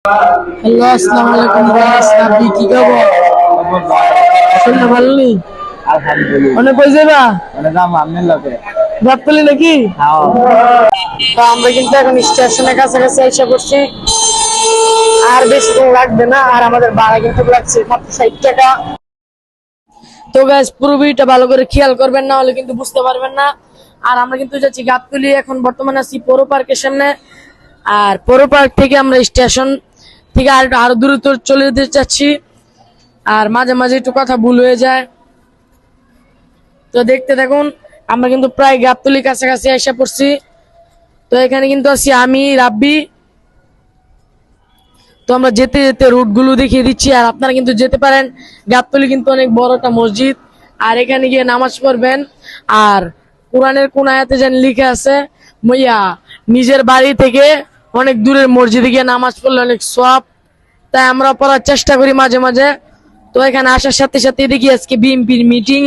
Hello, আসসালামু আলাইকুম guys. আপনি কি খবর? শুনতে পারলি? আলহামদুলিল্লাহ। অনেক কই যাবা? মানে যাম আমনের লগে। গাবতলি নাকি? হ্যাঁ। তো আমরা কিন্তু এখন স্টেশনের কাছাকাছি এসে পড়ছি। আর বেশি দিন লাগবে না, আর আমাদের ভাড়া কিন্তু লাগছে মাত্র 60 টাকা। তো গাইস, পুরো ভিডিওটা ভালো করে খেয়াল করবেন, না হলে কিন্তু বুঝতে পারবেন না। আর আমরা কিন্তু যাচ্ছি গাবতলি, এখন বর্তমানে আছি পৌর পার্কের সামনে। আর পৌর পার্ক থেকে আমরা স্টেশন থেকে আরো দূরে চলে যেতে চাচ্ছি। আর মাঝে মাঝে একটু কথা ভুল হয়ে যায়, তো দেখতে থাকুন। আমরা কিন্তু প্রায় গাবতলির কাছাকাছি এসে পড়ছি। তো এখানে কিন্তু আছি আমি, রাব্বি। তো আমরা যেতে যেতে রুট গুলো দেখিয়ে দিচ্ছি, আর আপনারা কিন্তু যেতে পারেন। গাবতলি কিন্তু অনেক বড় একটা মসজিদ, আর এখানে গিয়ে নামাজ পড়বেন। আর কোরআনের কোন আয়াতে যেন লিখে আছে, মইয়া নিজের বাড়ি থেকে অনেক দূরের মসজিদে গিয়ে নামাজ পড়লে অনেক সওয়াব। তাই আমরা পড়ার চেষ্টা করি মাঝে মাঝে। তো এখানে আসার সাথে সাথে দেখি আজকে বিএনপির মিটিং,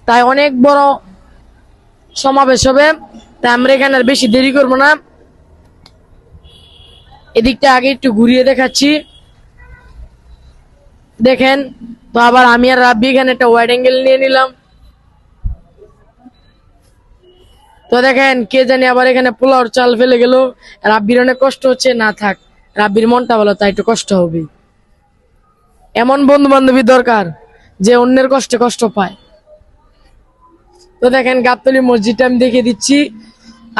তাই অনেক বড় সমাবেশ হবে। তাই আমরা এখানে আর বেশি দেরি করব না, এদিকটা আগে একটু ঘুরিয়ে দেখাচ্ছি। দেখেন, তো আবার আমি আর রাব্বি এখানে একটা ওয়াইড অ্যাঙ্গেল নিয়ে নিলাম। তো দেখেন, কে জানি আবার এখানে পোলাওর চাল ফেলে গেল। রাব্বির অনেক কষ্ট হচ্ছে, না থাক, রাব্বির মনটা ভালো, তাই একটু কষ্ট হবে। এমন বন্ধু বান্ধবী দরকার যে অন্যের কষ্টে কষ্ট পায়। তো দেখেন, গাবতলী মসজিদটা আমি দেখিয়ে দিচ্ছি।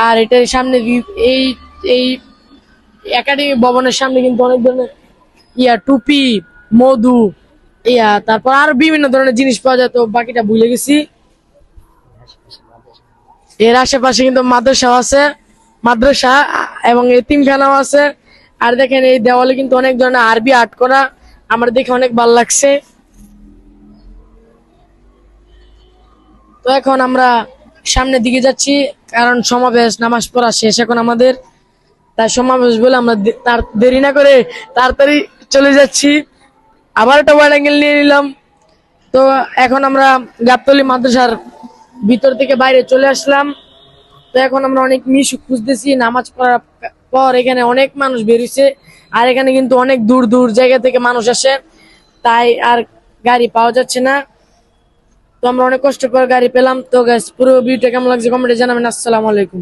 আর এটার সামনে এই এই একাডেমি ভবনের সামনে কিন্তু অনেক ধরনের টুপি, মধু, তারপর আরো বিভিন্ন ধরনের জিনিস পাওয়া যায়, তো বাকিটা ভুলে গেছি। এর আশেপাশে কিন্তু মাদ্রাসাও আছে, মাদ্রাসা এবং এতিমখানাও আছে। আর দেখেন, এই দেওয়ালে কিন্তু অনেক ধরনের আরবি আর্ট করা, আমার দেখে অনেক ভালো লাগছে। তো এখন আমরা সামনের দিকে যাচ্ছি, কারণ সমাবেশ নামাজ পড়া শেষ এখন আমাদের। তাই সমাবেশ বলে আমরা তার দেরি না করে তাড়াতাড়ি চলে যাচ্ছি। আবার একটা ওয়াইড অ্যাঙ্গেল নিয়ে নিলাম। তো এখন আমরা গাবতলী মাদ্রাসার ভিতর থেকে বাইরে চলে আসলাম। তো এখন আমরা অনেক মিশু খুঁজতেছি, নামাজ পড়ার পর এখানে অনেক মানুষ বেরিয়েছে। আর এখানে কিন্তু অনেক দূর দূর জায়গা থেকে মানুষ আসে, তাই আর গাড়ি পাওয়া যাচ্ছে না। তো আমরা অনেক কষ্ট করে গাড়ি পেলাম। তো গাইস, পুরো ভিডিওটা কেমন লাগছে কমেন্টে জানাবেন। আসসালামু আলাইকুম।